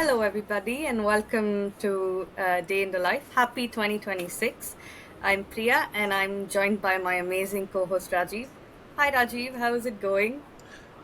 Hello, everybody, and welcome to Day in the Life. Happy 2026. I'm Priya, and I'm joined by my amazing co host Rajiv. Hi, Rajiv. How is it going?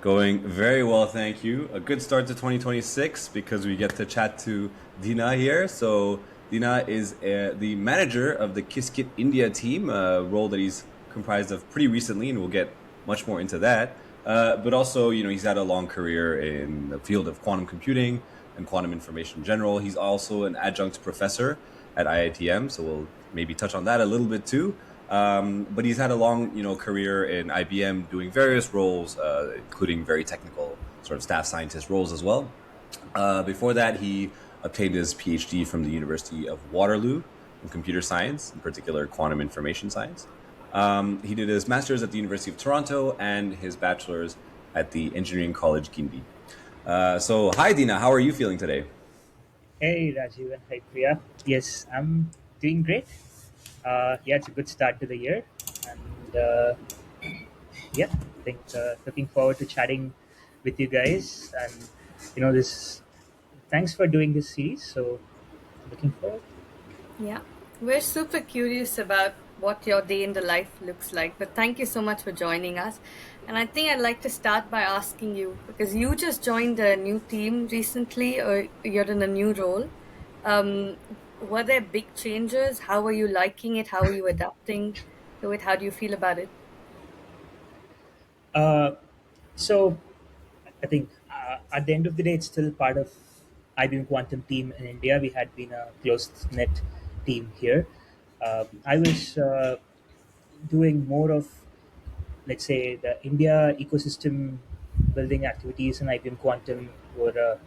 Going very well, thank you. A good start to 2026 because we get to chat to Dina here. So, Dina is the manager of the Qiskit India team, a role that he's comprised of pretty recently, and we'll get much more into that. But also, he's had a long career in the field of quantum computing and quantum information in general. He's also an adjunct professor at IITM, so we'll maybe touch on that a little bit too. But he's had a long, career in IBM doing various roles, including very technical sort of staff scientist roles as well. Before that, he obtained his PhD from the University of Waterloo in computer science, in particular quantum information science. He did his master's at the University of Toronto and his bachelor's at the Engineering College Guindy. So, hi Dina, how are you feeling today? Hey Rajiv and hi Priya. Yes, I'm doing great. Yeah, it's a good start to the year, and yeah, I think looking forward to chatting with you guys. And this. Thanks for doing this series. So looking forward. Yeah, we're super curious about what your day in the life looks like, but thank you so much for joining us. And I think I'd like to start by asking you because you just joined a new team recently, or you're in a new role. Um, were there big changes? How are you liking it? How are you adapting to it? How do you feel about it? Uh, so I think at the end of the day, it's still part of IBM Quantum team in India. We had been a close knit team here. I was doing more of, let's say, the India ecosystem building activities in IBM Quantum over the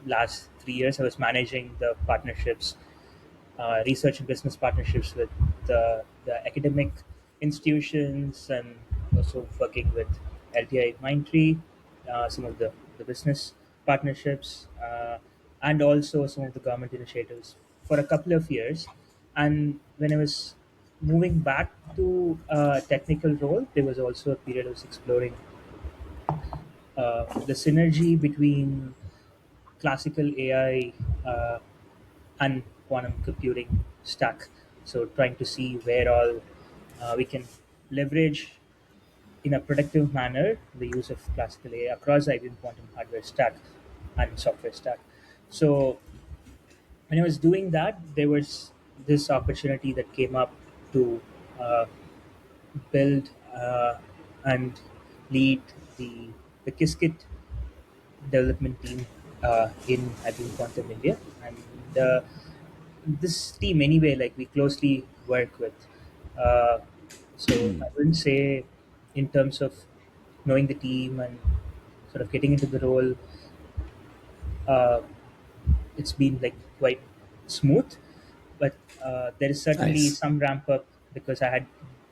last 3 years. I was managing the partnerships, research and business partnerships with the academic institutions, and also working with LTI Mindtree, some of the business partnerships, and also some of the government initiatives for a couple of years. And when I was moving back to a technical role, there was also a period I was exploring the synergy between classical AI and quantum computing stack. So trying to see where all we can leverage in a productive manner the use of classical AI across IBM quantum hardware stack and software stack. So when I was doing that, there was this opportunity that came up to uh, build and lead the Qiskit development team in IBM Quantum India, and uh, this team anyway, like we closely work with. Uh, so I wouldn't say in terms of knowing the team and sort of getting into the role, uh, it's been like quite smooth, but there is certainly Nice. some ramp up because I had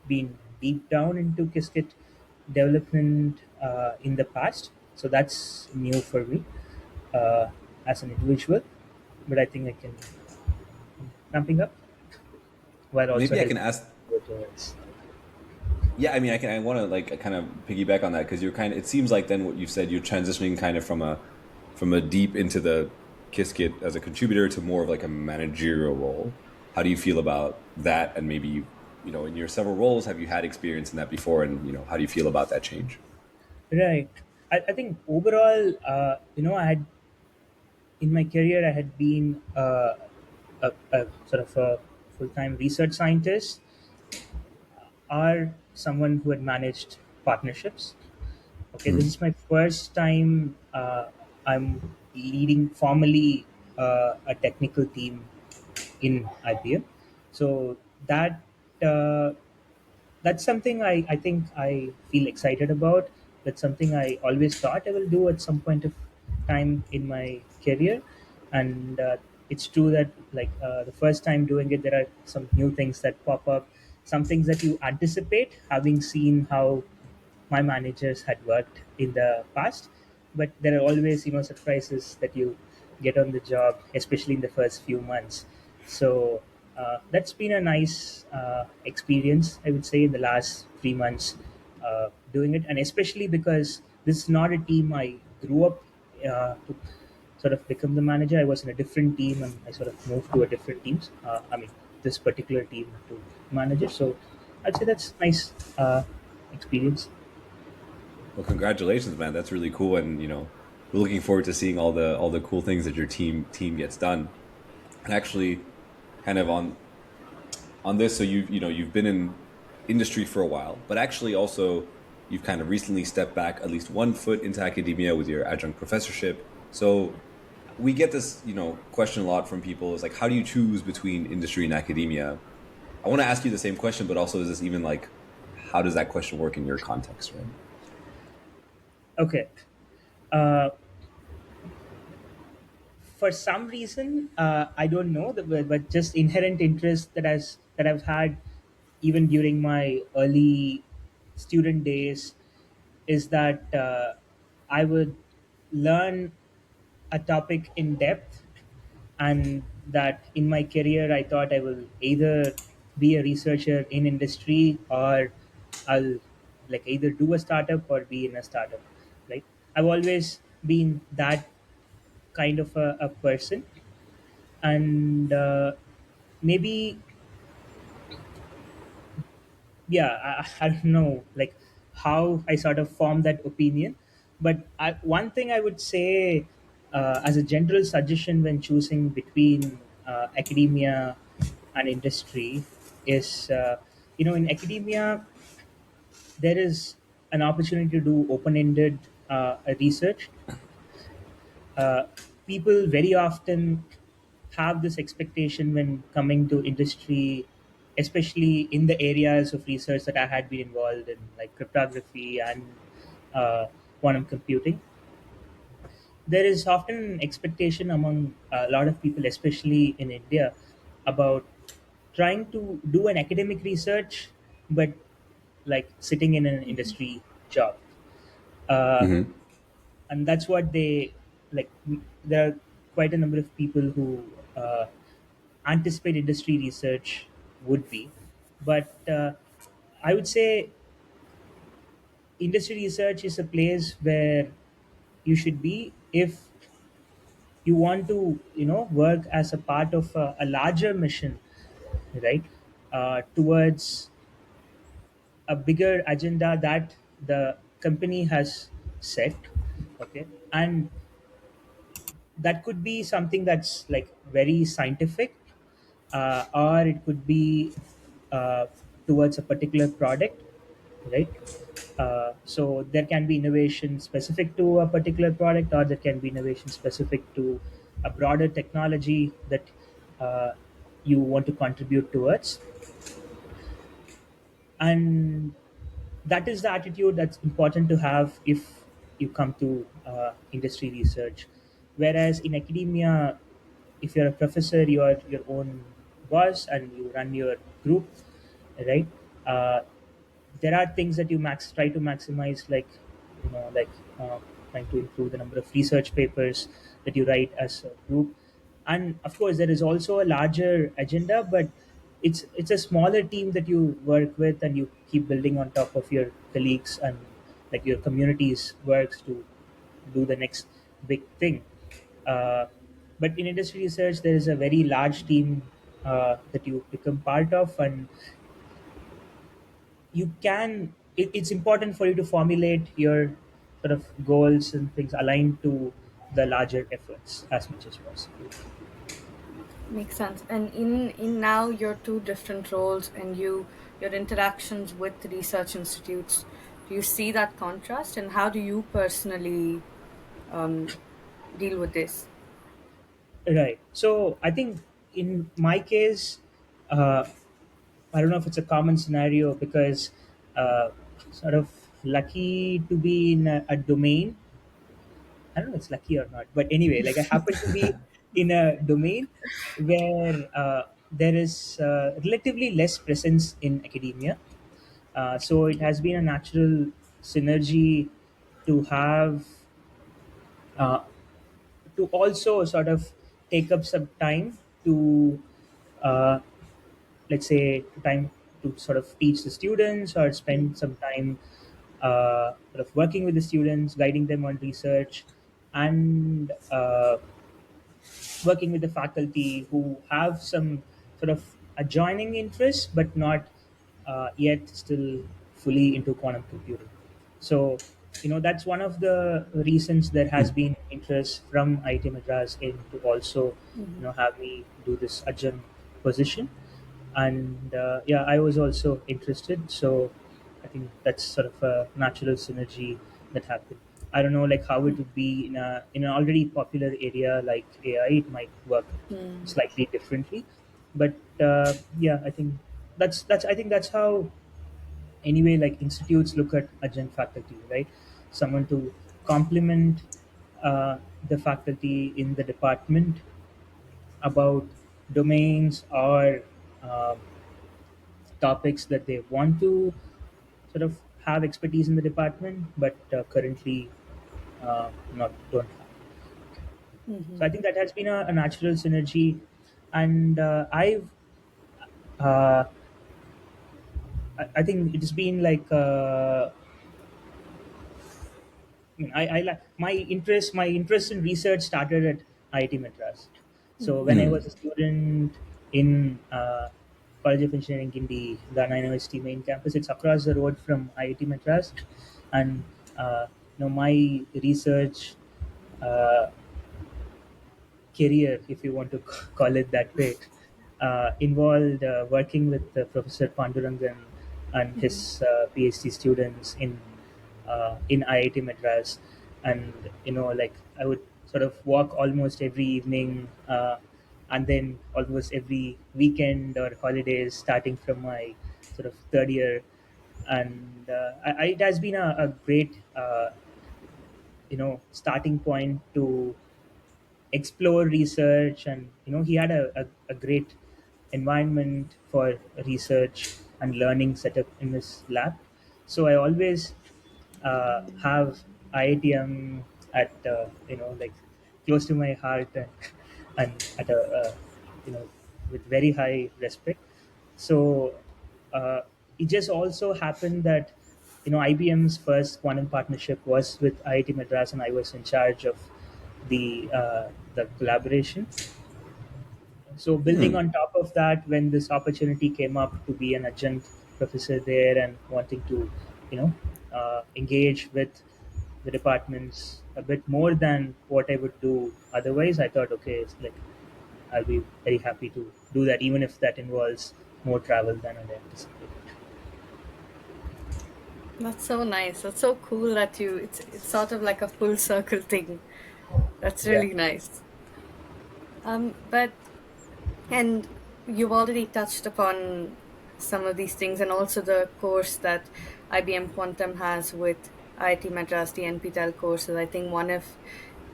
been deep down into Qiskit development in the past, so that's new for me uh, as an individual. But I think I can ramping up while also Maybe I can helping ask. with others. Yeah, I mean, I can. I want to like kind of piggyback on that because you're kind of. It seems like then what you said, you're transitioning kind of from a deep into the Qiskit as a contributor to more of like a managerial role. How do you feel about that? And maybe in your several roles, have you had experience in that before? And how do you feel about that change? Right. I think overall, I had in my career, I had been a sort of a full-time research scientist or someone who had managed partnerships. Okay, this is my first time I'm leading formally a technical team in IBM. So uh, that's something I think I feel excited about. That's something I always thought I will do at some point of time in my career, and it's true that like the first time doing it, there are some new things that pop up, some things that you anticipate, having seen how my managers had worked in the past, but there are always surprises that you get on the job, especially in the first few months. So that's been a nice experience, I would say, in the last 3 months doing it, and especially because this is not a team I grew up sort of become the manager. I was in a different team, and I sort of moved to a different teams. I mean, this particular team to manager. So I'd say that's nice experience. Well, congratulations, man. That's really cool, and we're looking forward to seeing all the cool things that your team gets done. And actually, kind of on this, so you've been in industry for a while, but actually also you've kind of recently stepped back at least one foot into academia with your adjunct professorship. So we get this question a lot from people, is like, how do you choose between industry and academia? I want to ask you the same question, but also, is this even like, how does that question work in your context, right? Okay. Uh, for some reason, I don't know, but just inherent interest that I've had even during my early student days is that I would learn a topic in depth, and that in my career I thought I will either be a researcher in industry, or I'll like either do a startup or be in a startup. Right? I've always been that kind of a person, and maybe yeah, I don't know like how I sort of formed that opinion, but one thing I would say as a general suggestion when choosing between academia and industry is in academia there is an opportunity to do open-ended research. uh, People very often have this expectation when coming to industry, especially in the areas of research that I had been involved in, like cryptography and quantum computing. There is often an expectation among a lot of people, especially in India, about trying to do an academic research, but like sitting in an industry job. Uh, Mm-hmm. and that's what they like. There are quite a number of people who anticipate industry research would be, but I would say industry research is a place where you should be if you want to work as a part of a larger mission, right? Towards a bigger agenda that the company has set. Okay. And that could be something that's like very scientific, or it could be uh, towards a particular product, right? So there can be innovation specific to a particular product, or there can be innovation specific to a broader technology that uh, you want to contribute towards. And that is the attitude that's important to have if you come to industry research. Whereas in academia, if you're a professor, you are your own boss and you run your group, right? uh, there are things that you try to maximize, like like trying to improve the number of research papers that you write as a group. And of course there is also a larger agenda, but it's a smaller team that you work with, and you keep building on top of your colleagues and like your community's works to do the next big thing. uh, but in industry research there is a very large team that you become part of, and it's important for you to formulate your sort of goals and things aligned to the larger efforts as much as possible. Makes sense. And in now your two different roles and your interactions with research institutes, do you see that contrast, and how do you personally um, deal with this? Right. So I think in my case, uh, I don't know if it's a common scenario because uh, sort of lucky to be in a domain. I don't know if it's lucky or not, but anyway, like I happen to be in a domain where there is relatively less presence in academia. So it has been a natural synergy to have uh, to also sort of take up some time to uh, let's say time to sort of teach the students or spend some time sort of working with the students, guiding them on research, and working with the faculty who have some sort of adjoining interests but not yet still fully into quantum computing. So, that's one of the reasons there has been interest from IT Madras in to also, have me do this adjunct position. And yeah, I was also interested. So I think that's sort of a natural synergy that happened. I don't know, like how it would be in an already popular area like AI. It might work slightly differently, but yeah, I think that's I think that's how anyway like institutes look at adjunct faculty, right? Someone to complement the faculty in the department about domains or um, topics that they want to sort of have expertise in the department, but currently not don't have. So I think that has been a natural synergy, and uh, I think it has been like I like my interest in research started at IIT Madras. So when I was a student in College of Engineering in the Ghana University main campus, it's across the road from IIT Madras, and my research uh, career, if you want to call it that way, involved working with Professor Pandurangan and his PhD students in IIT Madras, and like I would sort of walk almost every evening, and then almost every weekend or holidays, starting from my sort of third year, and it has been a great starting point to explore research. And he had a great environment for research and learning set up in his lab. So I always have IITM at like close to my heart, and at a with very high respect. So uh, it just also happened that IBM's first quantum partnership was with IIT Madras, and I was in charge of the collaboration. So building on top of that, when this opportunity came up to be an adjunct professor there and wanting to, engage with the departments a bit more than what I would do otherwise, I thought, okay, it's like I'll be very happy to do that, even if that involves more travel than I anticipated. That's so nice. That's so cool that it's sort of like a full circle thing. That's Yeah. really nice. But and you've already touched upon some of these things, and also the course that IBM Quantum has with IIT Madras, the NPTEL courses. I think one of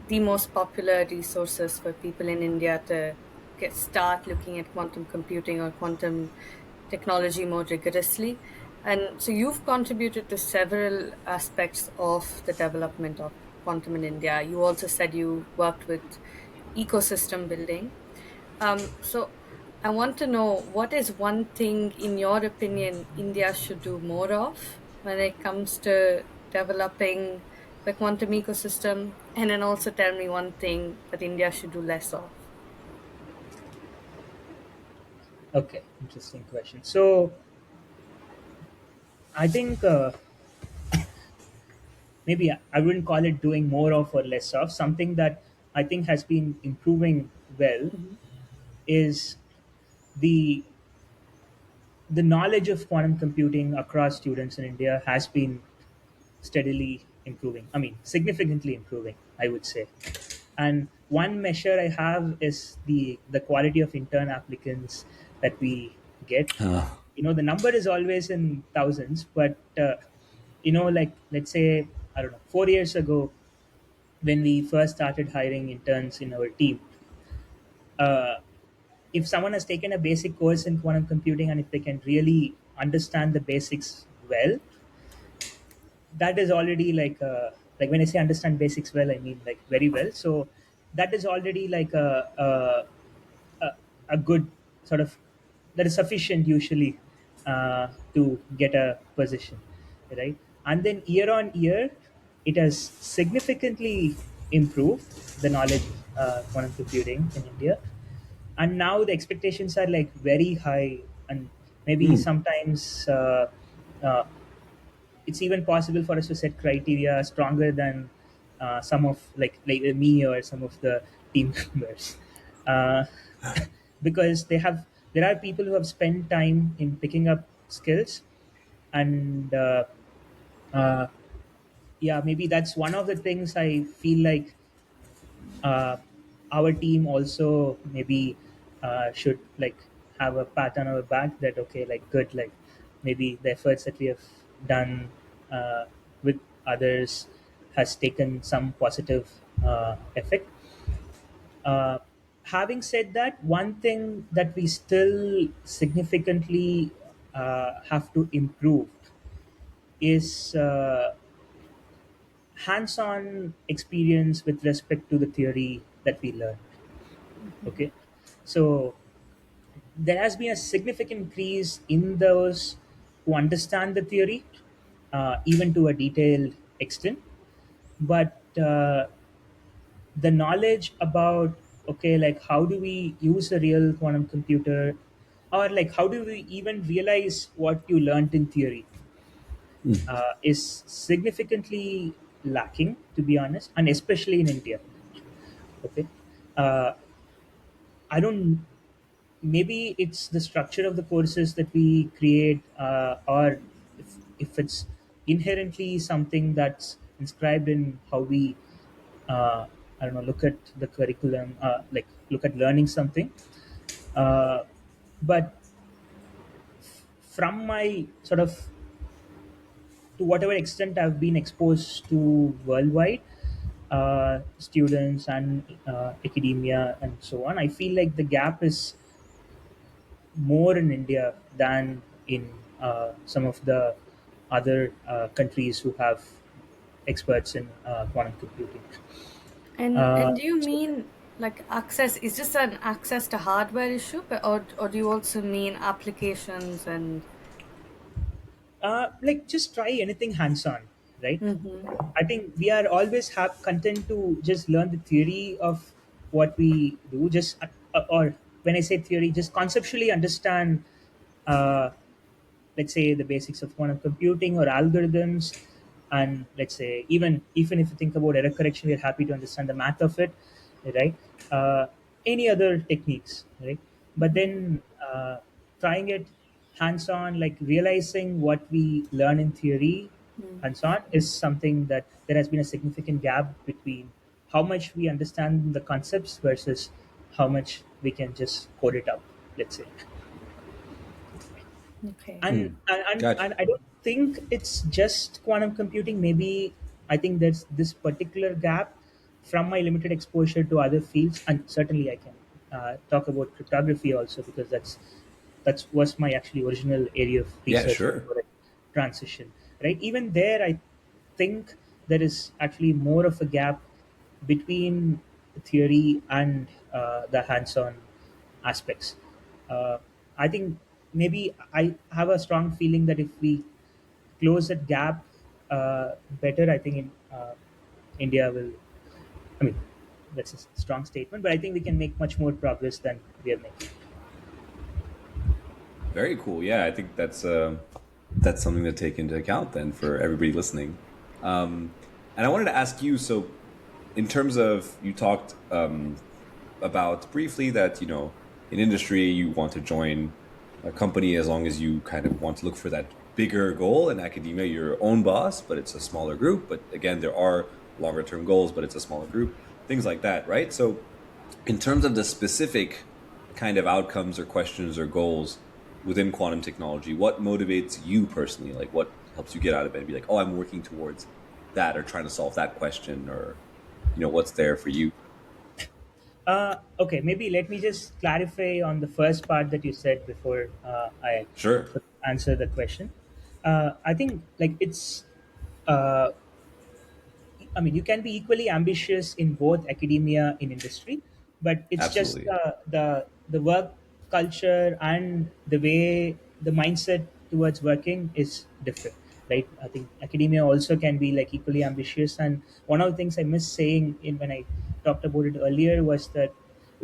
the most popular resources for people in India to start looking at quantum computing or quantum technology more rigorously. And so you've contributed to several aspects of the development of quantum in India. You also said you worked with ecosystem building. So I want to know, what is one thing, in your opinion, India should do more of when it comes to developing the quantum ecosystem? And then also tell me one thing that India should do less of. Okay, interesting question. So I think maybe I wouldn't call it doing more of or less of. Something that I think has been improving well Mhm. is the the knowledge of quantum computing across students in India has been steadily improving. I mean, significantly improving, I would say. And one measure I have is the quality of intern applicants that we get. The number is always in thousands, but like let's say, I don't know, 4 years ago when we first started hiring interns in our team, uh, if someone has taken a basic course in quantum computing and if they can really understand the basics well, that is already like when I say understand basics well, I mean like very well. So that is already like a good sort of that is sufficient usually to get a position, right? And then year on year, it has significantly improve the knowledge quantum computing in India, and now the expectations are like very high, and maybe sometimes uh, it's even possible for us to set criteria stronger than some of like me or some of the team members, uh, because there are people who have spent time in picking up skills, and uh, yeah, maybe that's one of the things I feel like uh, our team also maybe should like have a pat on our back that okay, like good, like maybe the efforts that we have done with others has taken some positive effect. uh, Having said that, one thing that we still significantly have to improve is hands-on experience with respect to the theory that we learn. Okay, so there has been a significant increase in those who understand the theory, even to a detailed extent, but the knowledge about okay, like how do we use a real quantum computer, or like how do we even realize what you learned in theory, is significantly lacking, to be honest, and especially in India. Okay, uh, I don't. Maybe it's the structure of the courses that we create, or if it's inherently something that's inscribed in how we, I don't know, look at the curriculum, like look at learning something. Uh, but from my sort of, to whatever extent I've been exposed to worldwide students and academia and so on, I feel like the gap is more in India than in some of the other countries who have experts in quantum computing. And do you So, mean like access? Is just an access to hardware issue, or do you also mean applications and? like just try anything hands-on, right? Mm-hmm. I think we are always have content to just learn the theory of what we do, just or when I say theory, just conceptually understand uh, let's say the basics of quantum computing or algorithms, and let's say even if you think about error correction, we're happy to understand the math of it, right? Any other techniques, right? But then trying it hands on, like realizing what we learn in theory and so on, is something that there has been a significant gap between how much we understand the concepts versus how much we can just code it up, let's say. Okay. And Gotcha. I don't think it's just quantum computing. Maybe I think there's this particular gap from my limited exposure to other fields, and certainly I can talk about cryptography also, because that's was my actually original area of Yeah, research sure. before I transition. Right, even there, I think there is actually more of a gap between theory and the hands-on aspects. Uh, I think maybe I have a strong feeling that if we close that gap better, I think in India will. I mean, that's a strong statement, but I think we can make much more progress than we are making. Very cool. Yeah, I think that's something to take into account then for everybody listening. And I wanted to ask you. So, in terms of you talked about briefly that in industry you want to join a company as long as you kind of want to look for that bigger goal. In academia, you're your own boss, but it's a smaller group. But again, there are longer term goals, but it's a smaller group. Things like that, right? So, in terms of the specific kind of outcomes or questions or goals within quantum technology, what motivates you personally? Like, what helps you get out of it and be like, oh, I'm working towards that or trying to solve that question, or what's there for you? Okay, maybe let me just clarify on the first part that you said before I Sure. answer the question. I think like it's uh, I mean, you can be equally ambitious in both academia and industry, but it's just Absolutely. the work culture and the way the mindset towards working is different, right? I think academia also can be like equally ambitious. And one of the things I missed saying in when I talked about it earlier was that,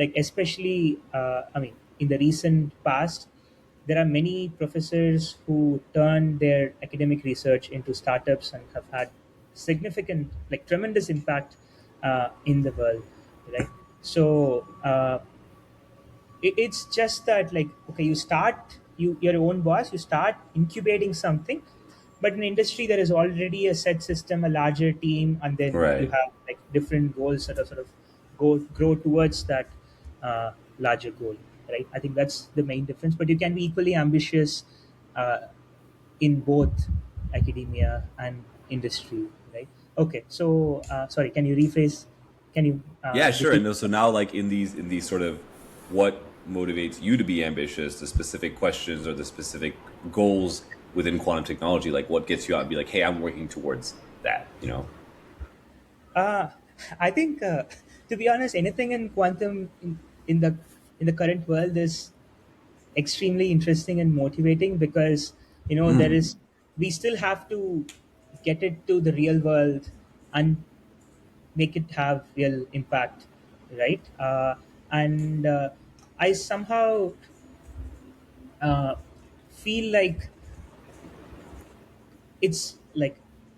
like, especially I mean, in the recent past, there are many professors who turn their academic research into startups and have had significant, like, tremendous impact in the world, right? So it's just that, like, okay, you start, you're your own boss, you start incubating something, but in industry there is already a set system, a larger team, and then you Right. have like different goals that are sort of grow towards that larger goal, right? I think that's the main difference, but you can be equally ambitious uh, in both academia and industry, right? Okay, so sorry, can you rephrase, can you Yeah, sure. repeat? And so now, like in these sort of what motivates you to be ambitious, the specific questions or the specific goals within quantum technology, like what gets you out and be like, hey, I'm working towards that. You know. Uh, I think, to be honest, anything in quantum in the in the current world is extremely interesting and motivating, because there is, we still have to get it to the real world and make it have real impact, right? And I somehow uh, feel like it's like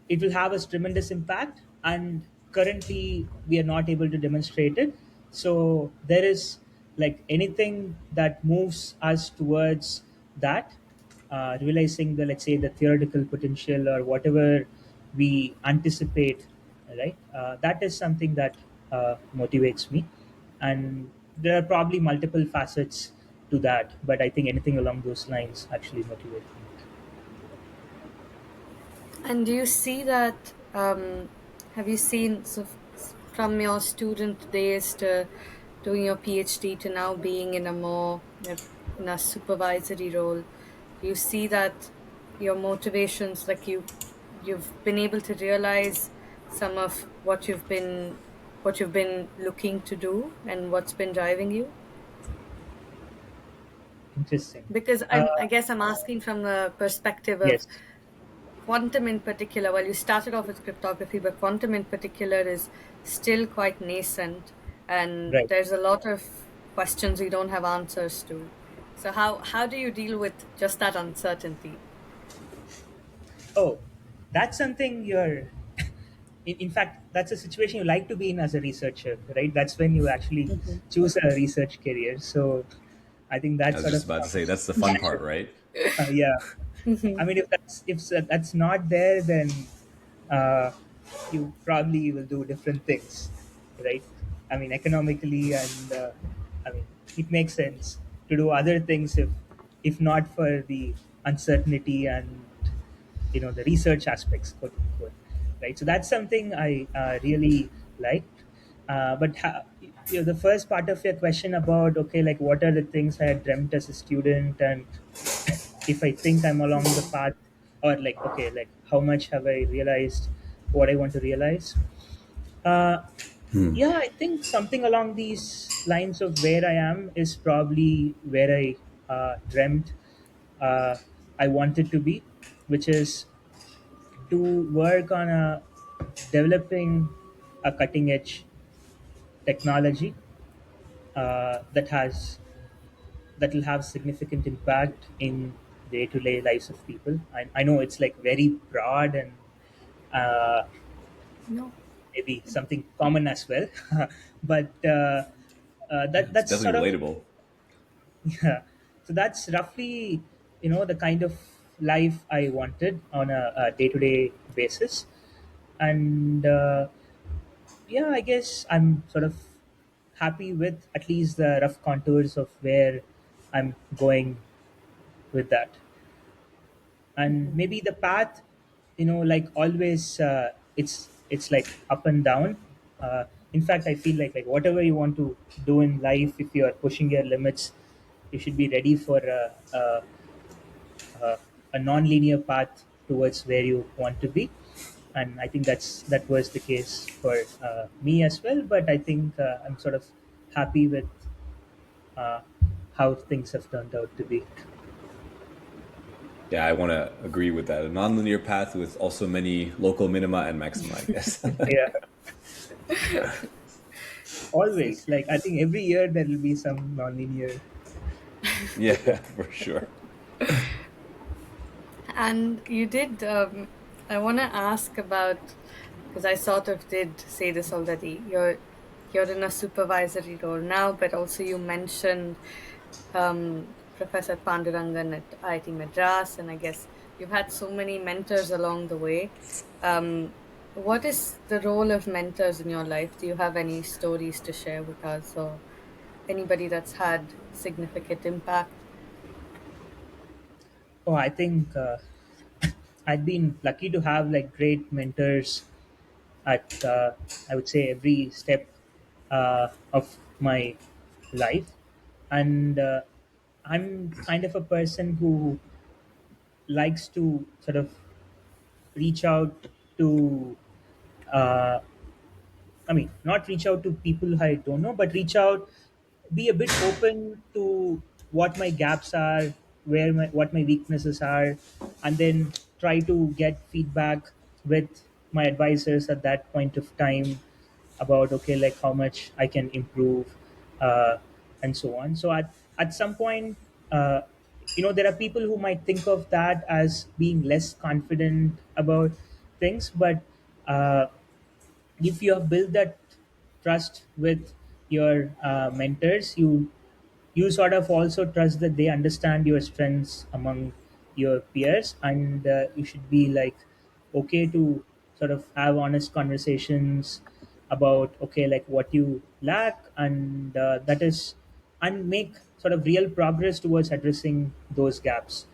it will have a tremendous impact, and currently we are not able to demonstrate it. So there is, like, anything that moves us towards that, realizing the, let's say, the theoretical potential or whatever we anticipate, right? That is something that motivates me, and there are probably multiple facets to that, but I think anything along those lines actually motivates me. And do you see that? Have you seen, so from your student days to doing your PhD to now being in a more in a supervisory role? Do you see that your motivations, like you've been able to realize some of what you've been looking to do and what's been driving you? Interesting. Because I guess I'm asking from the perspective of Yes, quantum in particular. Well, you started off with cryptography, but quantum in particular is still quite nascent, and right. there's a lot of questions we don't have answers to. So how do you deal with just that uncertainty? Oh, that's something you're. In fact, that's a situation you like to be in as a researcher, right? That's when you actually Mhm. choose a research career. So I think I that was sort just of about to say comes that's the fun part, naturally. right? Yeah. I mean, if that's not there, then uh, you probably will do different things, right? I mean, economically, and I mean, it makes sense to do other things if not for the uncertainty and the research aspects, quote unquote, right? So that's something I really liked. But the first part of your question about, okay, like, what are the things I had dreamt as a student, and if I think I'm along the path, or like, okay, like, how much have I realized what I want to realize? Uh, yeah, I think something along these lines of where I am is probably where I dreamt uh, I wanted to be, which is to work on developing a cutting edge technology that will have significant impact in day-to-day lives of people. I know it's like very broad and uh, No. maybe something common as well, but It's that's sort definitely of, relatable. yeah. So that's roughly the kind of life I wanted on a day-to-day basis, and yeah, I guess I'm sort of happy with at least the rough contours of where I'm going with that. And maybe the path, like always, it's like up and down. In fact, I feel like whatever you want to do in life, if you are pushing your limits, you should be ready for uh, a non-linear path towards where you want to be. And I think that was the case for me as well. But I think I'm sort of happy with uh, how things have turned out to be. Yeah, I want to agree with that. A nonlinear path with also many local minima and maxima, I guess. Yeah, always. Like I think every year there will be some nonlinear. Yeah, for sure. And you did, I want to ask about, because I sort of did say this already. You're in a supervisory role now, but also you mentioned Professor Pandurangan at IIT Madras, and I guess you've had so many mentors along the way. Um, what is the role of mentors in your life? Do you have any stories to share with us, or anybody that's had significant impact? Oh, I think I've been lucky to have like great mentors at I would say every step of my life, and I'm kind of a person who likes to sort of reach out to uh, I mean, not reach out to people I don't know, but reach out, be a bit open to what my gaps are, what my weaknesses are, and then try to get feedback with my advisors at that point of time about okay, like how much I can improve, uh, and so on. So at some point, uh, there are people who might think of that as being less confident about things, but uh, if you have built that trust with your mentors, you sort of also trust that they understand your strengths among your peers, and you should be like okay to sort of have honest conversations about okay like what you lack, and that is and make sort of real progress towards addressing those gaps,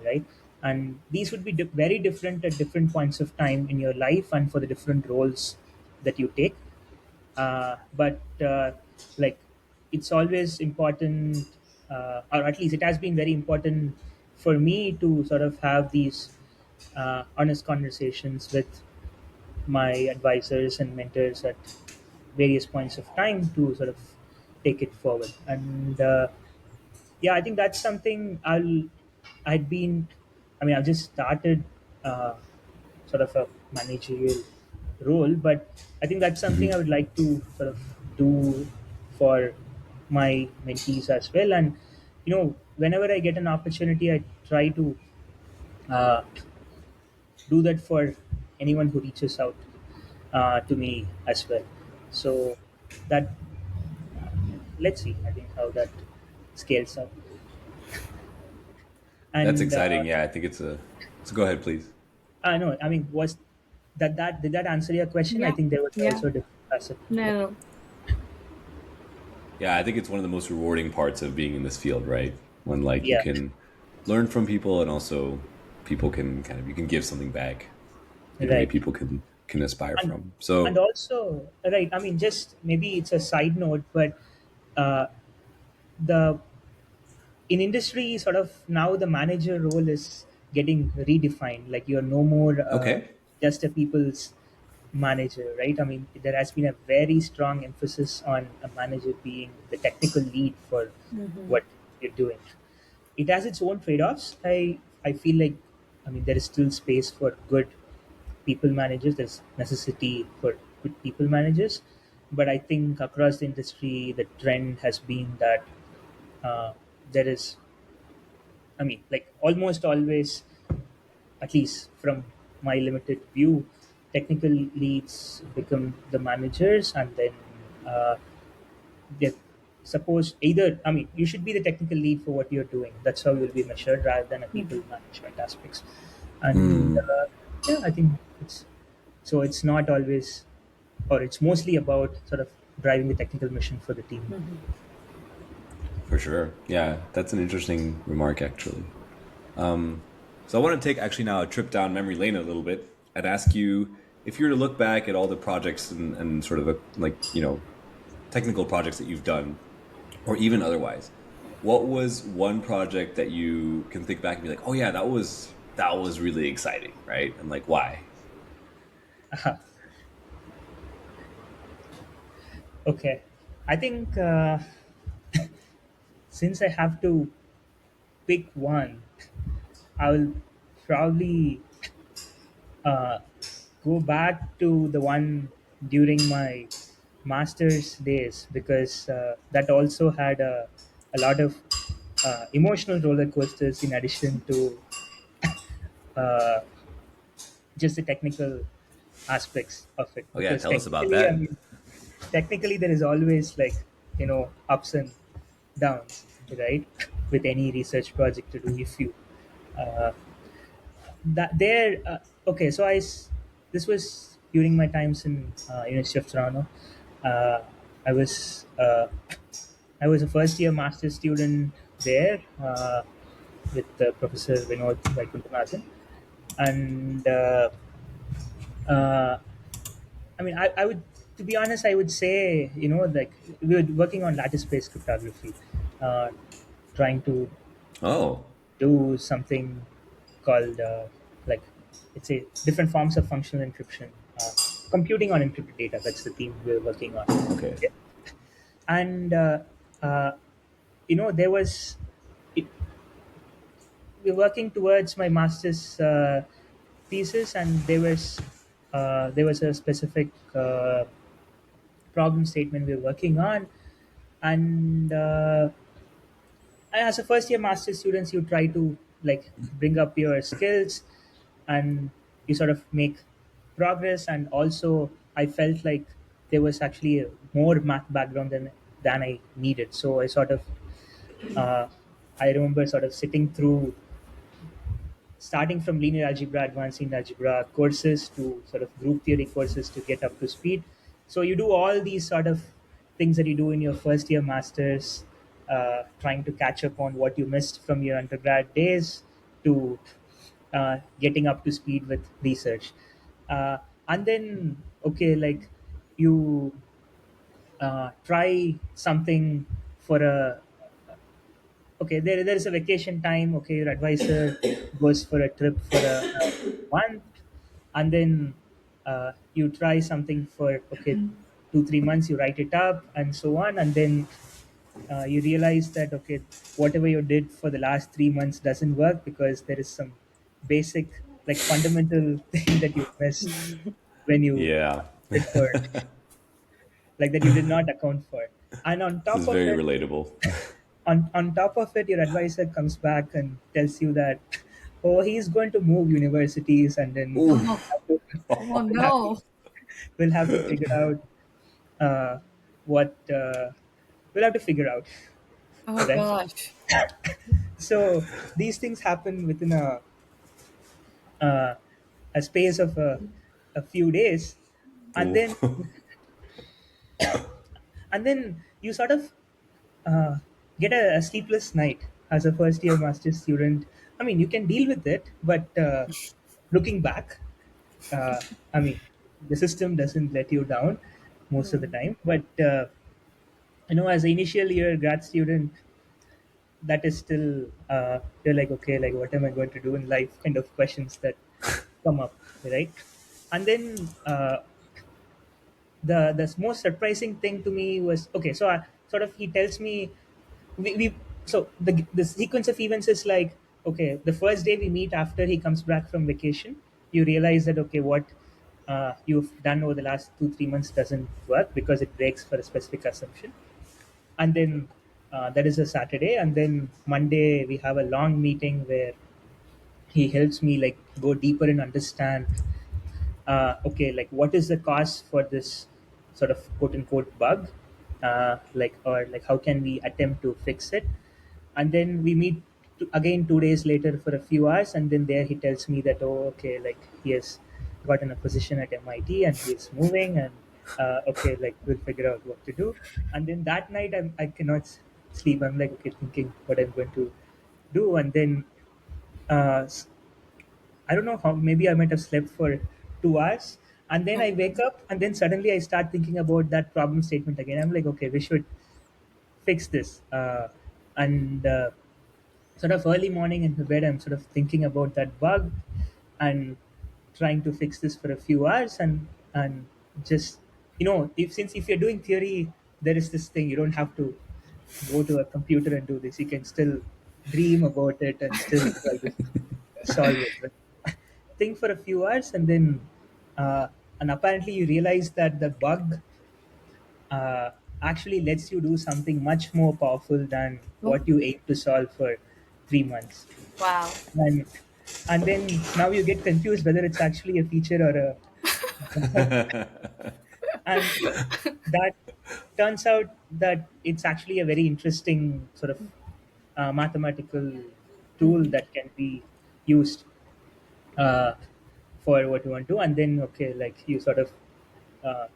right? And these would be very different at different points of time in your life and for the different roles that you take, but like it's always important, or at least it has been very important for me to sort of have these honest conversations with my advisors and mentors at various points of time to sort of take it forward. And yeah, I think that's something I'd been I mean I've just started uh, sort of a managerial role, but I think that's something I would like to sort of do for my mentees as well. And whenever I get an opportunity, I try to uh, do that for anyone who reaches out to me as well. So that let's see, I think how that scales up. That's And exciting. Yeah, I think it's a. So go ahead, please. no, I mean, was that did that answer your question? I Yeah, think there was yeah. also a different facet. No, Yeah, no. Yeah, I think it's one of the most rewarding parts of being in this field, right? When like you yeah, can learn from people, and also people can kind of you can give something back in a way right. people can aspire and from. and So also right, I mean, just maybe it's a side note, but uh, the in industry sort of now the manager role is getting redefined, like you're no more okay, just a people's manager, right? I mean, there has been a very strong emphasis on a manager being the technical lead for what you're doing. It has its own trade-offs. I feel like, I mean, there is still space for good people managers. There's necessity for good people managers, but I think across the industry the trend has been that there is, I mean, like almost always, at least from my limited view, technical leads become the managers, and then uh, they suppose either, I mean, you should be the technical lead for what you're doing. That's how you'll be measured rather than a people management aspects. And yeah, I think it's so it's not always, or it's mostly about sort of driving the technical mission for the team. for sure. Yeah, that's an interesting remark actually. So I want to take actually now a trip down memory lane a little bit and ask you if you were to look back at all the projects and sort of like technical projects that you've done, or even otherwise, what was one project that you can think back and be like, oh yeah, that was really exciting, right? And like why? Okay, I think since I have to pick one, I will probably uh, go back to the one during my master's days, because that also had a lot of emotional roller coasters in addition to uh, just the technical aspects of it. Oh yeah, Because tell us about technically, I that. mean, technically there is always, like, ups and downs, right? With any research project to do, if you uh, that there okay, so this was during my times in University of Toronto. uh, I was uh, I was a first year master's student there, with Professor Vinod and uh, I mean, I would, to be honest, I would say, like, we were working on lattice-based cryptography, uh, trying to Oh, do something called, like, it's a different forms of functional encryption, uh, computing on encrypted data. That's the theme we were working on. okay. Yeah. And uh, there was it, we were working towards my master's thesis, and there was a specific problem statement we were working on. And as a first year master students, you try to, like, bring up your skills, and you sort of make progress. And also, I felt like there was actually a more math background than I needed. So uh, I remember sort of sitting through, starting from linear algebra, advanced linear algebra courses, to sort of group theory courses to get up to speed. So you do all these sort of things that you do in your first year masters, trying to catch up on what you missed from your undergrad days, to getting up to speed with research. And then, okay, like, you try something for a okay, there is a vacation time. Okay, your advisor goes for a trip for a month, and then you try something for, okay, 2 3 months, you write it up and so on. And then you realize that, okay, whatever you did for the last 3 months doesn't work, because there is some basic, like, fundamental thing that you missed when you Yeah, did for, like, that you did not account for. And on this top is of very it, relatable. on top of it, your advisor comes back and tells you that, oh, he's going to move universities, and then Ooh. Oh, oh we'll have to, no. we'll have to figure out what we'll have to figure out, Oh right? gosh. So these things happen within uh, a space of a few days. and Ooh. then and then you sort of uh, get a sleepless night as a first year master's student. I mean, you can deal with it, but looking back, uh, I mean, the system doesn't let you down most of the time. But as an initial year grad student, that is still, you're like, okay, like, what am I going to do in life? Kind of questions that come up, right? And then the most surprising thing to me was, okay, so sort of he tells me, we so the sequence of events is like, okay, the first day we meet after he comes back from vacation, you realize that, okay, what you've done over the last 2 3 months doesn't work, because it breaks for a specific assumption. And then that is a Saturday, and then Monday we have a long meeting where he helps me, like, go deeper and understand, okay, like, what is the cause for this sort of quote unquote bug, like, or like, how can we attempt to fix it. And then we meet again 2 days later for a few hours, and then there he tells me that, oh, okay, like, he has gotten a position at MIT and he is moving, and okay, like, we'll figure out what to do. And then that night, I cannot sleep. I'm like, okay, thinking what I'm going to do. And then uh, I don't know how, maybe I might have slept for 2 hours. And then I wake up, and then suddenly I start thinking about that problem statement again. I'm like, okay, we should fix this. And sort of early morning in the bed, I'm sort of thinking about that bug, and trying to fix this for a few hours. And just, if you're doing theory, there is this thing, you don't have to go to a computer and do this. You can still dream about it and still try this. solve it. But think for a few hours, and then and apparently you realize that the bug uh, actually lets you do something much more powerful than Oh, what you aim to solve for 3 months. wow. And and then now you get confused whether it's actually a feature or a bug. And that turns out that it's actually a very interesting sort of mathematical tool that can be used uh, for what you want to, and then okay, like you sort of uh,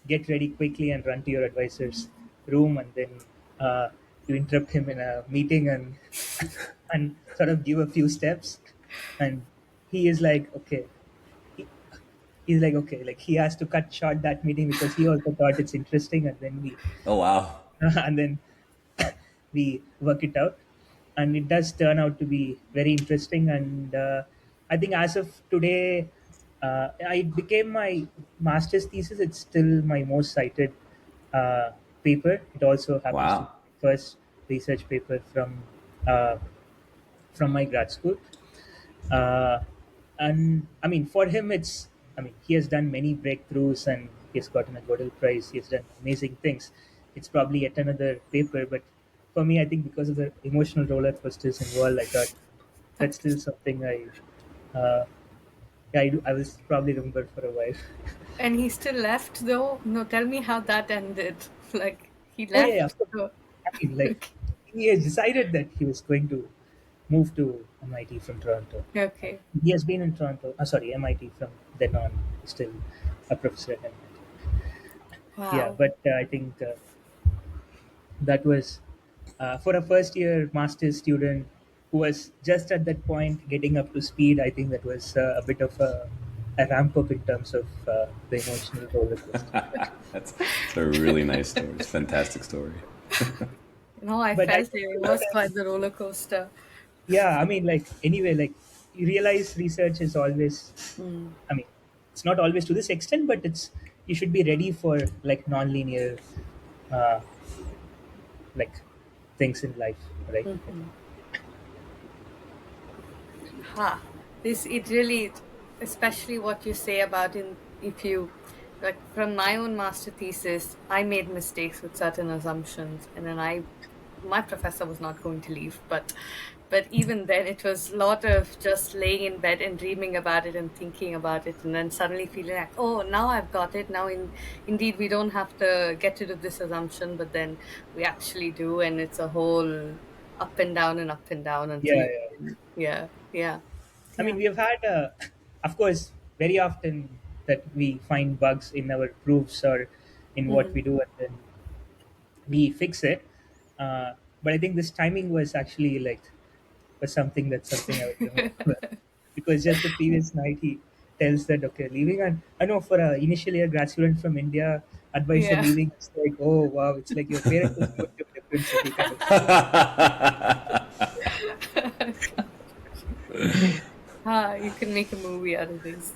get ready quickly and run to your advisor's room, and then uh, you interrupt him in a meeting and and sort of give a few steps, and he is like okay, he, he's like okay, like he has to cut short that meeting because he also thought it's interesting, and then we Oh wow. and then we work it out, and it does turn out to be very interesting. And I think as of today, it became my master's thesis. It's still my most cited uh, paper. It also happens to be Wow. my first research paper uh, from my grad school. uh, and I mean, for him, it's, I mean, he has done many breakthroughs and he has gotten a Nobel Prize. He has done amazing things. It's probably yet another paper, but for me, I think because of the emotional roller coasters involved, I thought that's still something uh, yeah, I will probably remember for a while. And he still left though? No, tell me how that ended. Like, he Oh yeah, yeah, left? of course. So, I mean, like okay. he has decided that he was going to move to MIT from Toronto. Okay. He has been in Toronto, sorry, MIT from then on, still a professor at MIT. Yeah, Wow. but I think that was for a first year master's student who was just at that point getting up to speed. I think that was a bit of a ramp up in terms of the emotional roller coaster. It's a really nice story. It's a fantastic story. No, I But I felt think it was quite the roller coaster. yeah, I mean, like anyway, like you realize research is always, Mm. I mean, it's not always to this extent, but it's, you should be ready for like non-linear uh, like things in life, right? Ha. This, it really, especially what you say about in, if you, like from my own master thesis, I made mistakes with certain assumptions, and then my professor was not going to leave, but even then it was a lot of just laying in bed and dreaming about it and thinking about it, and then suddenly feeling like, oh, now I've got it. Now, indeed, we don't have to get rid of this assumption, but then we actually do, and it's a whole up and down and up and down Yeah, until yeah. yeah, yeah, I mean, yeah. we have had, of course, very often that we find bugs in our proofs or in what Hmm. we do, and then we fix it. But I think this timing was actually like was something I would remember because just the previous night he tells that okay, leaving, and I know for a initial year grad student from India, advisor Yeah. leaving, it's like oh wow, it's like your parents just moved to a different city kind of. You can make a movie out of this.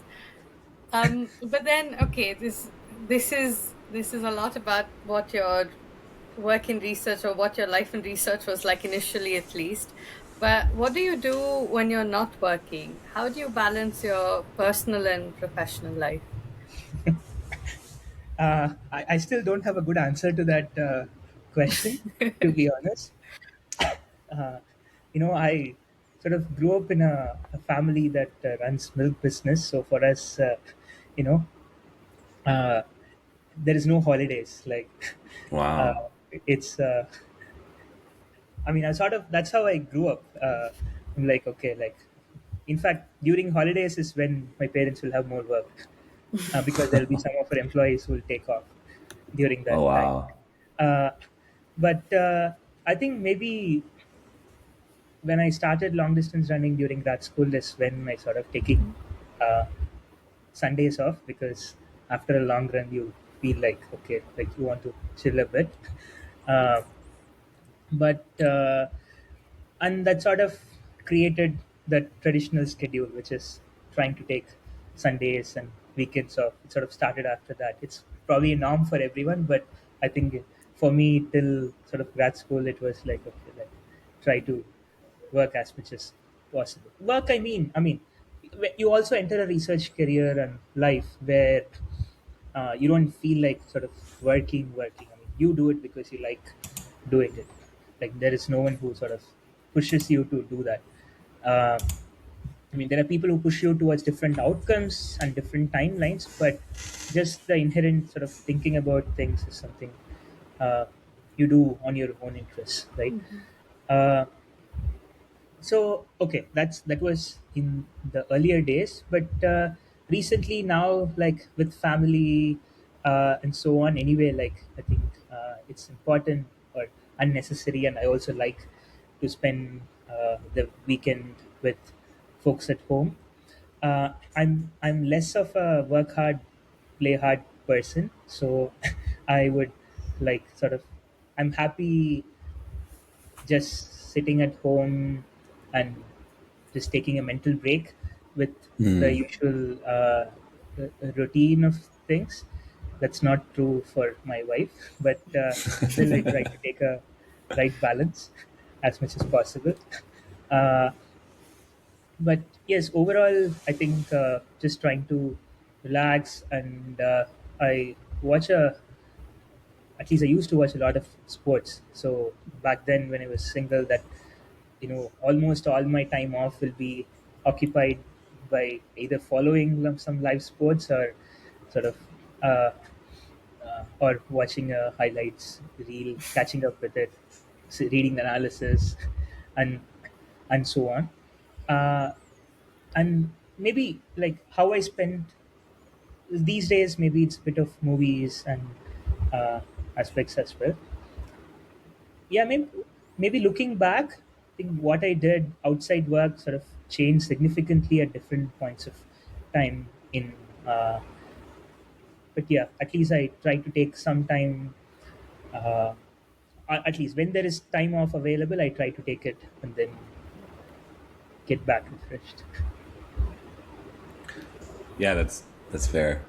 But then, okay, this is a lot about what your work in research or what your life in research was like initially, at least. But what do you do when you're not working? How do you balance your personal and professional life? I still don't have a good answer to that question, to be honest. Uh, I sort of grew up in a family that runs milk business. So for us, you know, uh, there is no holidays. Like, uh, Wow. it's, I mean, I sort of, that's how I grew up. I'm like, okay, like, in fact, during holidays is when my parents will have more work because there'll be some of our employees who will take off during that Oh time. wow. Uh, but I think maybe when I started long distance running during grad school is when I sort of taking uh, Sundays off because after a long run you feel like okay, like you want to chill a bit. Uh, but and that sort of created the traditional schedule, which is trying to take Sundays and weekends off. It sort of started after that. It's probably a norm for everyone, but I think for me till sort of grad school, it was like okay, like try to work as much as possible. Work, I mean, you also enter a research career and life where you don't feel like sort of working. I mean, you do it because you like doing it. Like there is no one who sort of pushes you to do that. Uh, I mean, there are people who push you towards different outcomes and different timelines, but just the inherent sort of thinking about things is something uh, you do on your own interests, right? Uh, so okay, that was in the earlier days, but recently now, like with family and so on. Anyway, like I think it's important or unnecessary, and I also like to spend the weekend with folks at home. I'm less of a work hard, play hard person, so I would like sort of I'm happy just sitting at home and just taking a mental break with the usual routine of things. That's not true for my wife, but still, I try to take a right balance as much as possible. Uh, but yes, overall, I think just trying to relax and I watch a at least I used to watch a lot of sports. So back then, when I was single, that almost all my time off will be occupied by either following some live sports or sort of uh, or watching a highlights reel, catching up with it, reading analysis, and so on. Uh, and maybe like how I spend these days, maybe it's a bit of movies and uh, aspects as well. Yeah, maybe looking back, I think what I did outside work sort of changed significantly at different points of time in but yeah, at least I try to take some time, uh, at least when there is time off available, I try to take it and then get back refreshed. Yeah, that's fair.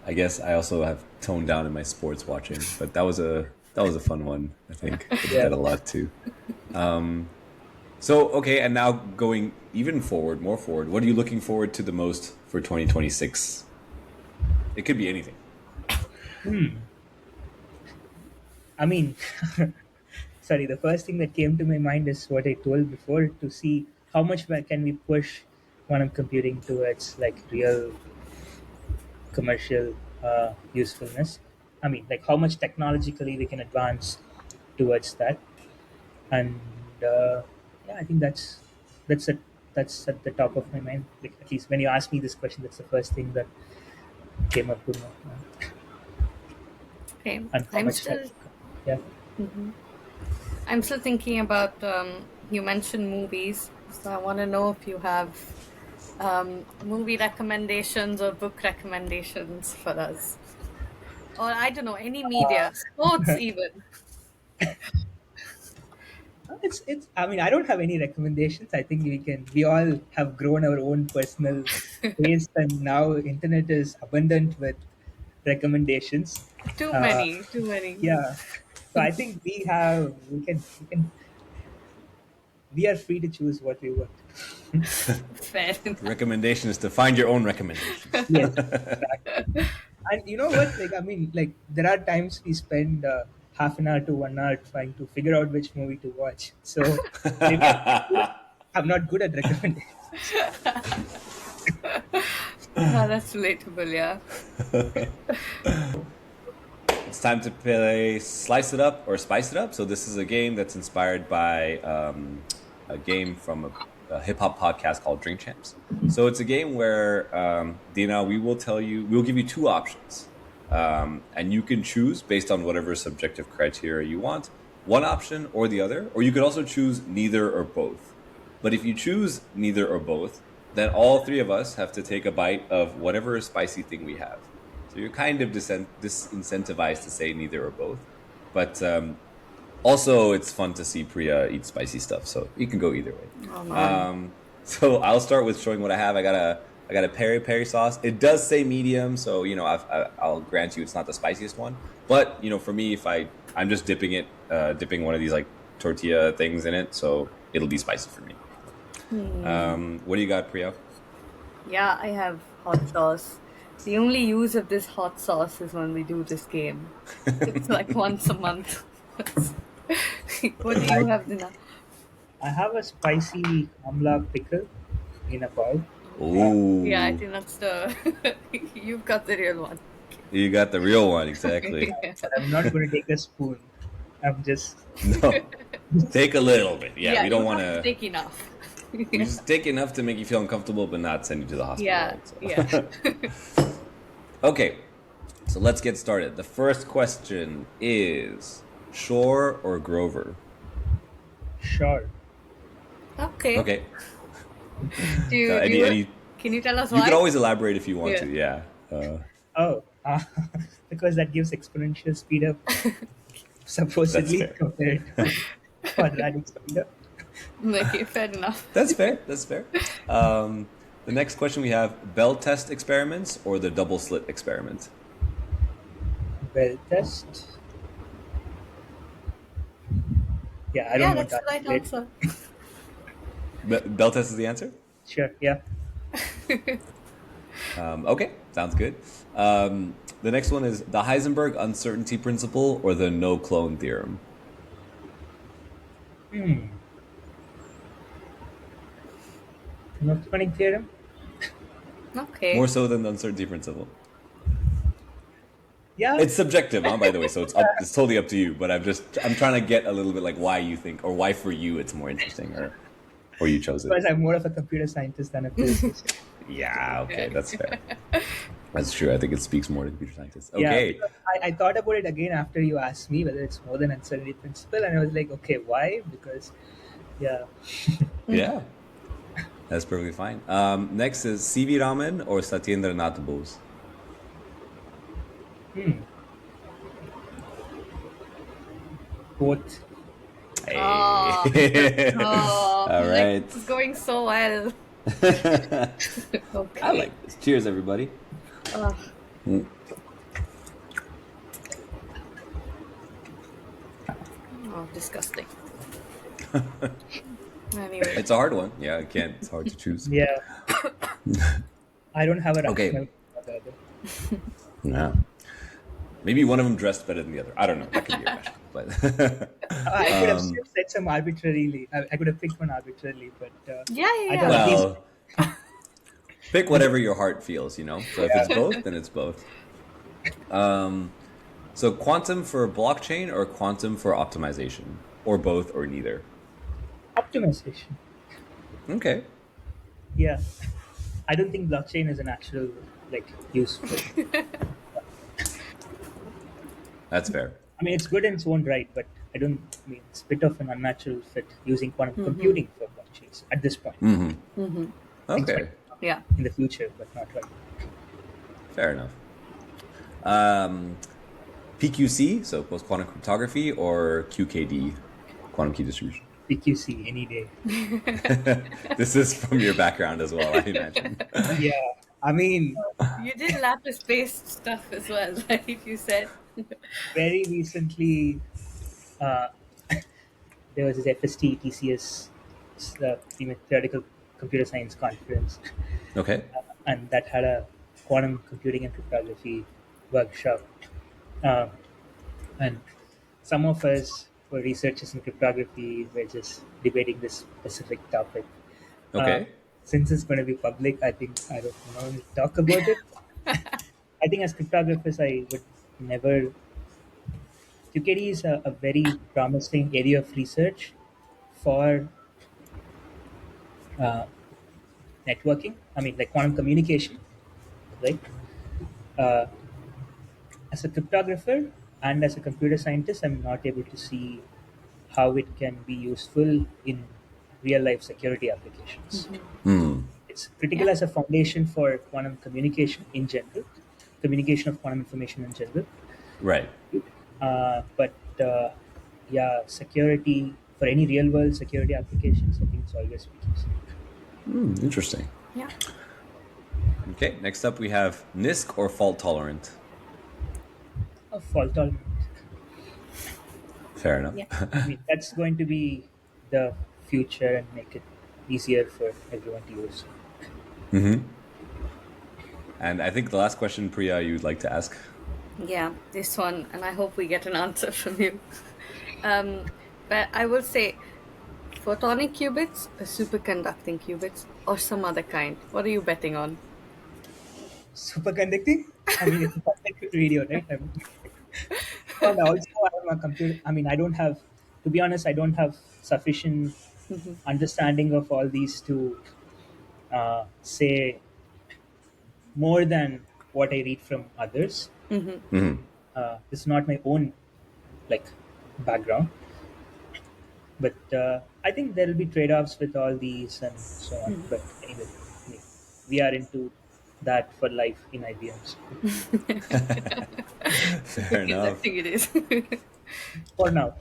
I guess I also have toned down in my sports watching, but that was a fun one. I think I did Yeah. that a lot too. So okay, and now going even forward, more forward. What are you looking forward to the most for 2026? It could be anything. I mean, sorry, the first thing that came to my mind is what I told before, to see how much can we push quantum computing towards like real commercial usefulness. I mean, like how much technologically we can advance towards that, and yeah, I think that's at that's at the top of my mind. Like at least when you ask me this question, that's the first thing that came up to my mind. Okay, And how I'm much still yeah. I'm still thinking about you mentioned movies, so I want to know if you have movie recommendations or book recommendations for us, or I don't know, any media, sports even. It's I mean, I don't have any recommendations. I think we all have grown our own personal taste, and now internet is abundant with recommendations. Too Uh, many, too many. yeah, so I think we are free to choose what we want. Fair The enough. recommendation is to find your own recommendations. Yes, exactly. And you know what? Like, I mean, like there are times we spend half an hour to 1 hour trying to figure out which movie to watch. So maybe I'm not good at recommendations. Oh, that's relatable, yeah. It's time to play Slice It Up or Spice It Up. So this is a game that's inspired by a game from a hip hop podcast called Drink Champs. So it's a game where Dina, we'll give you two options, and you can choose based on whatever subjective criteria you want, one option or the other, or you could also choose neither or both. But if you choose neither or both, then all three of us have to take a bite of whatever spicy thing we have. So you're kind of disincentivized to say neither or both. But also, it's fun to see Priya eat spicy stuff, so you can go either way. Oh man. So I'll start with showing what I have. I got a peri peri sauce. It does say medium, so I'll grant you it's not the spiciest one. But for me, if I'm just dipping one of these like tortilla things in it, so it'll be spicy for me. What do you got, Priya? Yeah, I have hot sauce. The only use of this hot sauce is when we do this game. It's like once a month. What do you I, have, Dina? I have a spicy amla pickle in a bowl. Yeah, I Ooh, think that's the. You've got the real one. you got the real one, exactly. Yeah. But I'm not going to take a spoon. I'm just No, take a little bit. Yeah, Yeah, we don't you want have to to. take enough. We just take enough to make you feel uncomfortable, but not send you to the hospital, Yeah, right? yeah. So. Okay, so let's get started. The first question is Shore or Grover? sure. Okay. Okay. Do So you, do any you, any can you tell us you could why? always elaborate if you want Yeah. to. Yeah. Oh, because that gives exponential speed up, That's supposedly, fair. compared to quadratic speed up. Okay, fair enough. That's fair. That's fair. The next question we have Bell test experiments or the double slit experiment? Well, test. Yeah, I Yeah, don't want that's to the right articulate. answer. Bell test is the answer? Sure, yeah. Okay, sounds good. The next one is the Heisenberg uncertainty principle or the no clone theorem? No cloning theorem? More Okay. so than the uncertainty principle. Yeah, It's subjective, huh? By the way, so it's up. It's totally up to you. But I'm trying to get a little bit like why you think or why for you it's more interesting or you chose it. because I'm more of a computer scientist than a physicist. Yeah. Okay, Yeah. that's fair. That's true. I think it speaks more to computer scientists. Yeah, Okay. because I thought about it again after you asked me whether it's more than uncertainty principle, and I was like, okay, why? Because, yeah, Yeah, that's perfectly fine. Next is CV Raman or Satyendra Nath Bose. both. Oh, Hey. oh, All like right. this is going so well. I Okay. like this. Cheers, everybody. Oh, oh, disgusting. Anyway, It's a hard one. Yeah, I can't. It's hard to choose. Yeah, I don't have a Okay. rational for the other. Yeah. Maybe one of them dressed better than the other. I don't know. That could be irrational. But I could have said some arbitrarily. I could have picked one arbitrarily, but yeah, yeah, I yeah. thought at least well, pick whatever your heart feels. So if it's both, then it's both. So quantum for blockchain or quantum for optimization, or both, or neither. optimization. Okay. Yeah, I don't think blockchain is a natural useful. That's fair. I mean, it's good in its own right, but I don't I mean it's a bit of an unnatural fit using quantum computing for blockchains at this point. Things might Okay. come Yeah. in the future, but not right. Fair enough. Um, PQC, so post quantum cryptography, or QKD, quantum key distribution. PQC any day. This is from your background as well, I imagine. Yeah, I mean, You did lattice-based stuff as well, right? You said. very recently uh, there was this FST TCS theoretical computer science conference, Okay. and that had a quantum computing and cryptography workshop. Uh, and some of us were researchers in cryptography. We're just debating this specific topic. Uh, Okay. since it's going to be public, I think I don't want to talk about it. I think as cryptographers, I would never. QKD is a very promising area of research for uh, networking. I mean, like quantum communication, right? Uh, as a cryptographer and as a computer scientist, I'm not able to see how it can be useful in real life security applications. It's critical Yeah. as a foundation for quantum communication in general, communication of quantum information in general. Right. But yeah, security for any real world security applications, I think it's always PQC. Interesting. Yeah. Okay. Next up, we have NISC or fault tolerant. A fault tolerant. Fair enough. Yeah. I mean, that's going to be the future and make it easier for everyone to use. And I think the last question, Priya, you'd like to ask. Yeah, this one, and I hope we get an answer from you. Um, but I will say photonic qubits, superconducting qubits, or some other kind. What are you betting on? Superconducting. I mean, it's a perfect radio, right? I mean, and also, I'm a computer. I mean, I don't have, to be honest, I don't have sufficient understanding of all these to say more than what I read from others. It's not my own like background, but I think there will be trade-offs with all these and so on. But anyway, I mean, we are into that for life in IBMs Fair Yes, I enough. think it is. for now.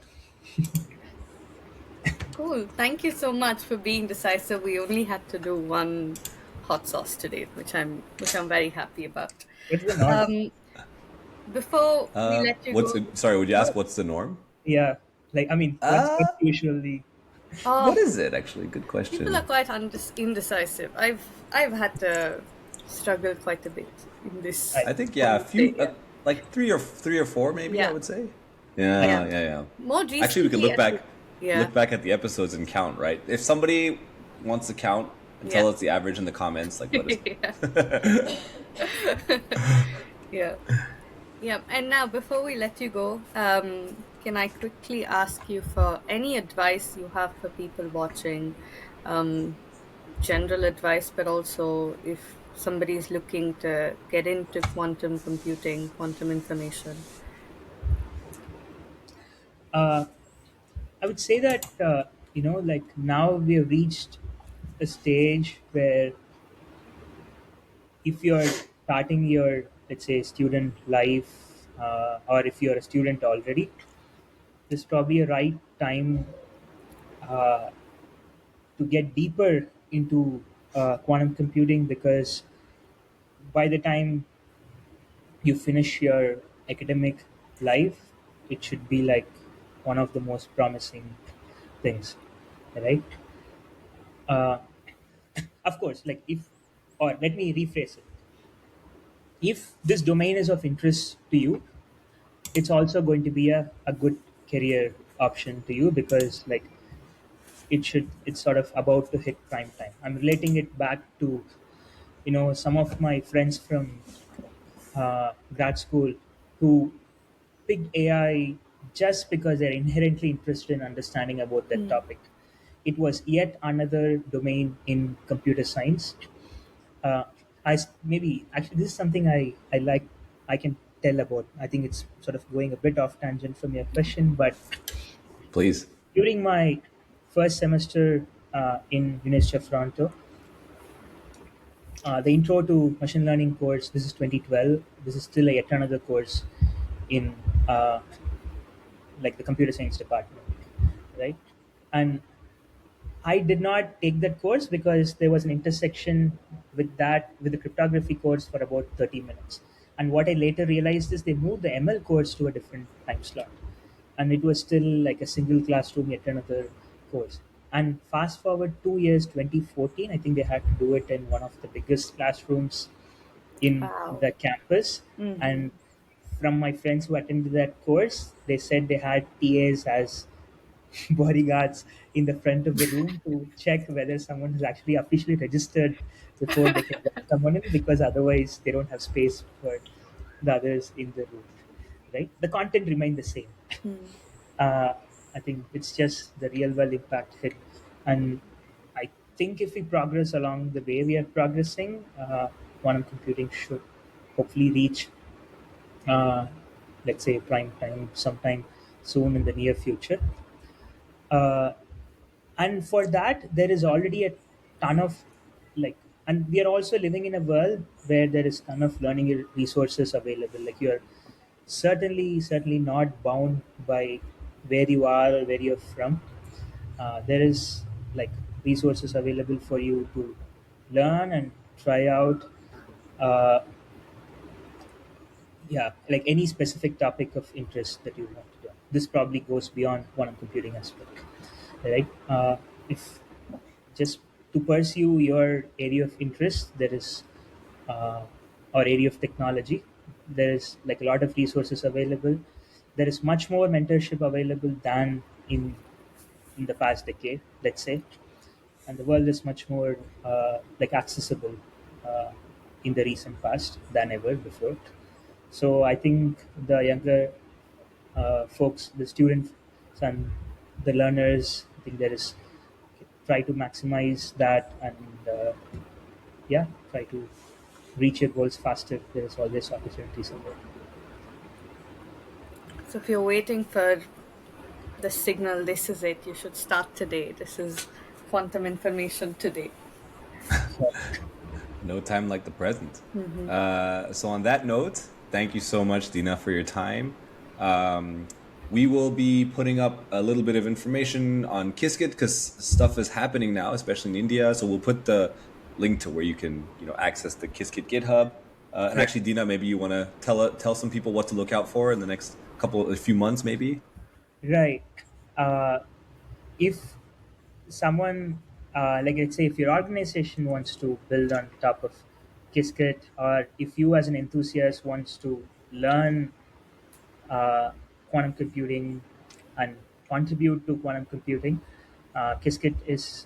Cool. Thank you so much for being decisive. We only had to do one hot sauce today, which I'm very happy about. What's the norm? Um, Before we let you What's go, sorry? Would you ask What? what's the norm? Yeah, like I mean, Uh, what's usually what oh, is it actually? Good people are question. quite indecisive. I've had to struggle quite a bit in this. I I think I yeah, a would say, few yeah, like three or four maybe. I yeah, would say. I Yeah, yeah. yeah, yeah. More Actually, we could recently, I think, yeah, look back at the episodes and count. Right? If somebody wants to count and yeah, tell us the average in the comments, like let us yeah, know. yeah. Yeah, and now before we let you go, can I quickly ask you for any advice you have for people watching? Um, General advice, but also if somebody is looking to get into quantum computing, quantum information. uh, I would say that like now we have reached a stage where if you're starting your, let's say, student life, or if you're a student already, this is probably a right time uh, to get deeper into quantum computing, because by the time you finish your academic life, it should be like one of the most promising things, right? Uh, of course, like if, or let me rephrase it. If this domain is of interest to you, it's also going to be a good career option to you, because like it's sort of about to hit prime time. I'm relating it back to some of my friends from grad school who picked AI just because they're inherently interested in understanding about that topic. It was yet another domain in computer science. uh, Maybe actually this is something I like, I can tell about. I think it's sort of going a bit off tangent from your question, but Please. during my first semester in University of Toronto, the intro to machine learning course, this is 2012. This is still yet another course in like the computer science department, right? And I did not take that course because there was an intersection with the cryptography course for about 30 minutes. And what I later realized is they moved the ML course to a different time slot. And it was still like a single classroom, yet another course. And fast forward 2 years, 2014, I think they had to do it in one of the biggest classrooms in Wow. the campus. Mm-hmm. And from my friends who attended that course, they said they had TAs as bodyguards in the front of the room to check whether someone has actually officially registered before they can let someone in, because otherwise they don't have space for the others in the room. Right? The content remained the same. Uh, I think it's just the real world impact hit, and I think if we progress along the way we are progressing, quantum computing should hopefully reach, uh, let's say, prime time sometime soon in the near future. Uh, and for that there is already a ton of like, and we are also living in a world where there is ton of learning resources available. Like you're certainly not bound by where you are or where you're from. There is like resources available for you to learn and try out, uh, yeah, like any specific topic of interest that you want to learn. This probably goes beyond quantum computing aspect, right? If just to pursue your area of interest, there is uh, or area of technology, there is like a lot of resources available. There is much more mentorship available than in the past decade, let's say, and the world is much more like accessible uh, in the recent past than ever before. So I think the younger folks, the students and the learners, I think there is try to maximize that and yeah, try to reach your goals faster. There is always opportunities in there. So if you're waiting for the signal, this is it. You should start today. This is quantum information today. So, No time like the present. So on that note, thank you so much, Dina, for your time. Um, we will be putting up a little bit of information on Qiskit because stuff is happening now, especially in India. So we'll put the link to where you can, access the Qiskit GitHub. And right. actually, Dina, maybe you want to tell some people what to look out for in the next a few months, maybe. Right. Uh, if someone, like let's say, if your organization wants to build on top of Qiskit, or if you as an enthusiast wants to learn uh, quantum computing and contribute to quantum computing, Qiskit is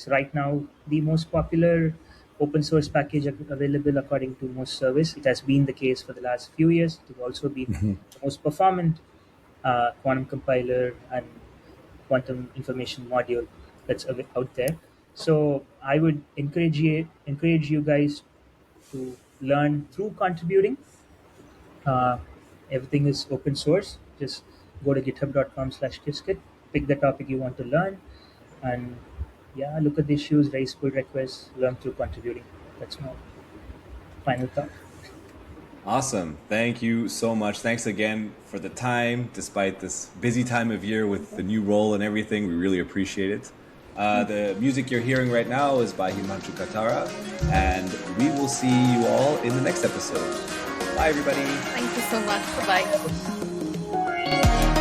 right now the most popular open source package available according to most surveys. It has been the case for the last few years. It has also been the most performant quantum compiler and quantum information module that's out there. So I would encourage you guys to learn through contributing. uh, Everything is open source. Just go to github.com/Qiskit, pick the topic you want to learn, and yeah, look at the issues, raise pull requests, learn through contributing. That's my final thought. Awesome. Thank you so much. Thanks again for the time, despite this busy time of year with the new role and everything. We really appreciate it. The music you're hearing right now is by Himanshu Katara, and we will see you all in the next episode. Bye, everybody. Thank you so much. Bye.